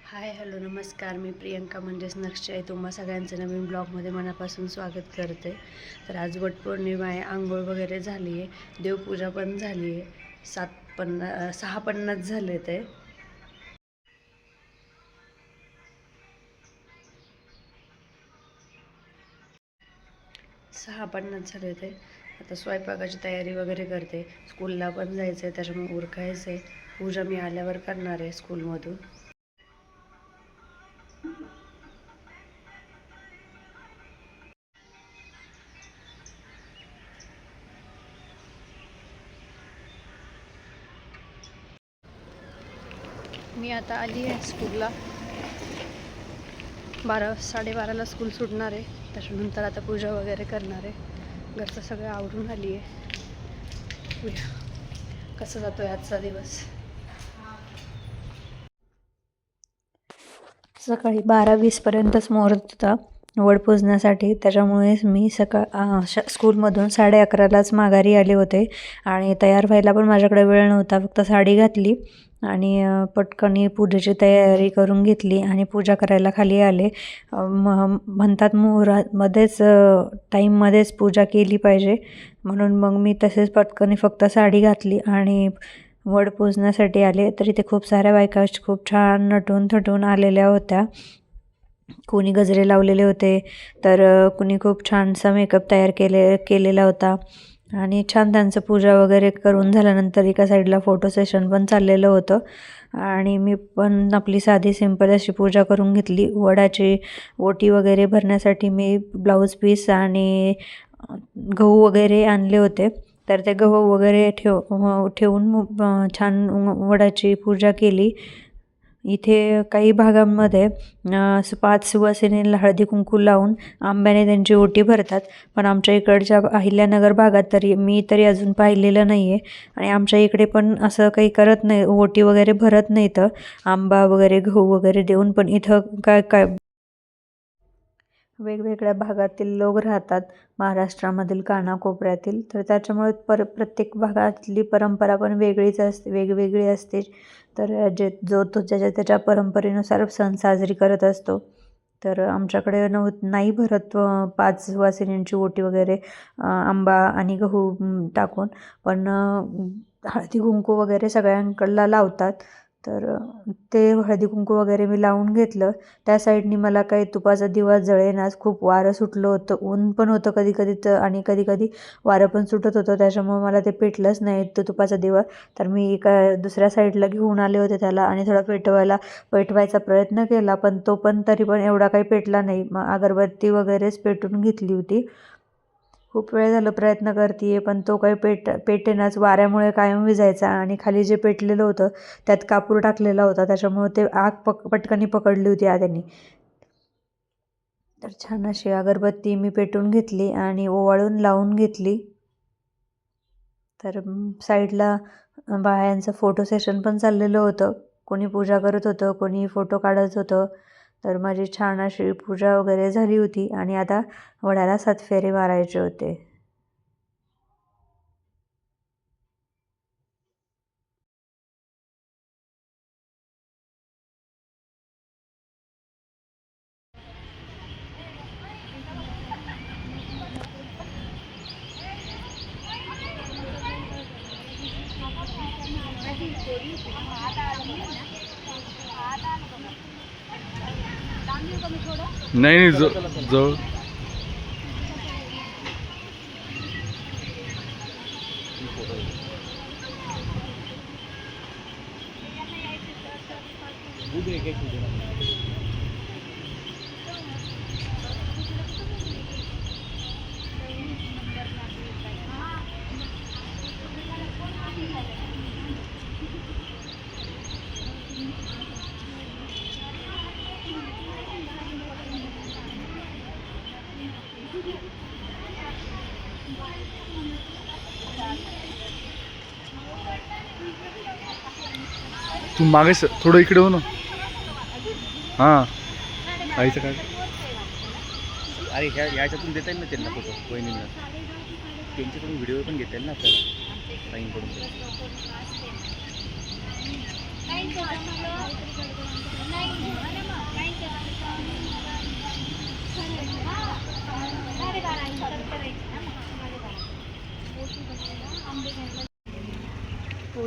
Hi hello नमस्कार. मी प्रियंका म्हणजेच नक्षय तुम्हा सगळ्यांचं नवीन ब्लॉगमध्ये मनापासून स्वागत करते. तर आज वटपौर्णिमा आहे. आंघोळ वगैरे झाली आहे, देवपूजा पण झाली आहे. 6:50 झाले ते. 6:50 झाले ते. आता स्वयंपाकाची तयारी वगैरे करते. स्कूलला पण जायचं आहे, त्याच्यामुळे उरकायचं आहे. पूजा मी आल्यावर करणार आहे स्कूलमधून. मी आता आली आहे स्कूलला. 12-12:30ला स्कूल सुटणार आहे. त्याच्यानंतर आता पूजा वगैरे करणार आहे. घरचं सगळं आवरून आली आहे. कसं जातो आहे आजचा दिवस. सकाळी 12:20पर्यंतच मुहूर्त होता वड पूजण्यासाठी. त्याच्यामुळेच मी स्कूलमधून 11:30लाच माघारी आले होते आणि तयार व्हायला पण माझ्याकडे वेळ नव्हता. फक्त साडी घातली आणि पटकन पूजेची तयारी करून घेतली आणि पूजा करायला खाली आले. म्हणतात मुहूर्तामध्येच टाईममध्येच पूजा केली पाहिजे, म्हणून मग मी तसेच पटकन फक्त साडी घातली आणि वड पूजण्यासाठी आले. तर इथे खूप साऱ्या बायका खूप छान नटून थटून आलेल्या होत्या. कोणी गजरे लावलेले होते, तर कुणी खूप छानसा मेकअप तयार केलेला होता आणि छान त्यांचं पूजा वगैरे करून झाल्यानंतर एका साईडला फोटो सेशन पण चाललेलं होतं. आणि मी पण आपली साधी सिंपल अशी पूजा करून घेतली. वडाची ओटी वगैरे भरण्यासाठी मी ब्लाऊज पीस आणि गहू वगैरे आणले होते. तर ते गहू वगैरे ठेवून छान वडाची पूजा केली. इथे काही भागांमध्ये 5 सुवासिनींना हळदी कुंकू लावून आंब्याने त्यांची ओटी भरतात, पण आमच्या इकडच्या अहिल्यानगर भागात मी तरी अजून पाहिलेलं नाही आहे. आणि आमच्या इकडे पण असं काही करत नाही, ओटी वगैरे भरत नाही. तर आंबा वगैरे गहू वगैरे देऊन. पण इथं काय वेगवेगळ्या भागातील लोक राहतात, महाराष्ट्रामधील कानाकोपऱ्यातील. तर त्याच्यामुळे प्रत्येक भागातली परंपरा पण वेगवेगळी असते. तर ज्याच्या त्याच्या परंपरेनुसार सण साजरी करत असतो. तर आमच्याकडे नाही भरत 5 सुवासिनींची ओटी वगैरे आंबा आणि गहू टाकून, पण हळदी कुंकू वगैरे सगळ्यांकडला लावतात. तर ते हळदी कुंकू वगैरे मी लावून घेतलं. त्या साईडनी मला काही तुपाचा दिवा जळेनाच. खूप वारं सुटलं होतं, ऊन पण होतं कधी कधी आणि कधी कधी वारं पण सुटत होतं. त्याच्यामुळे मला ते पेटलंच नाही तो तुपाचा दिवा. तर मी एका दुसऱ्या साईडला घेऊन आले होते त्याला आणि थोडा पेटवायचा प्रयत्न केला, पण तरी पण एवढा काही पेटला नाही. मग अगरबत्ती वगैरेच पेटून घेतली होती. खूप वेळ झालं प्रयत्न करते पण तो काही पेटेनाच. वाऱ्यामुळे कायम विजायचा आणि खाली जे पेटलेलं होतं त्यात कापूर टाकलेला होता, त्याच्यामुळे ते आग पटकन पकडली होती आग्याने. तर छान अशी अगरबत्ती मी पेटून घेतली आणि ओवाळून लावून घेतली. तर साईडला बायांचं फोटो सेशन पण चाललेलं होतं. कोणी पूजा करत होतं, कोणी फोटो काढत होतं. तर माझी छान अशी पूजा वगैरे झाली होती आणि आता वडाला 7 फेरे मारायचे होते. नाही जवळ तू मागे थोडं इकडे हो ना. हां आईचं काय. अरे ह्याच्यातून देता येईल ना त्यांना फोटो, वहिनींना त्यांच्याकडून व्हिडिओ पण घेता येईल ना आपल्याला ताईंकडून. नाही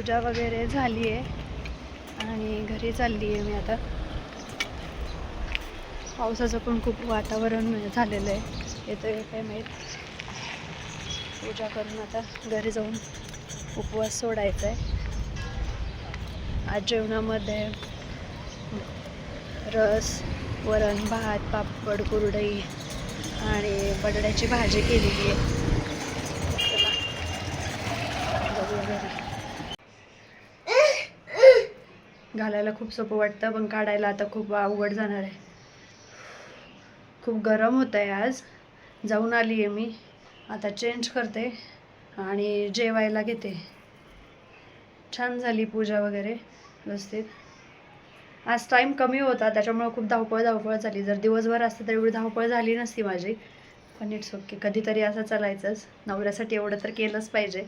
पूजा वगैरे झाली आहे आणि घरी चालली आहे मी आता. पावसाचं पण खूप वातावरण झालेलं आहे, येतोय काय माहीत. पूजा करून आता घरी जाऊन उपवास सोडायचा आहे. आज जेवणामध्ये रस, वरण भात, पापड, कुरडई आणि बटाट्याची भाजी केलेली आहे. चला जाऊया घरी. घालायला खूप सोपं वाटतं पण काढायला आता खूप अवघड जाणार आहे. खूप गरम होत आहे आज. जाऊन आली आहे मी, आता चेंज करते आणि जेवायला घेते. छान झाली पूजा वगैरे व्यवस्थित. आज टाईम कमी होता त्याच्यामुळे खूप धावपळ झाली. जर दिवसभर असते तर एवढी धावपळ झाली नसती माझी. पण इट्स ओके, कधीतरी असं चालायचंच. नवऱ्यासाठी एवढं तर केलंच पाहिजे.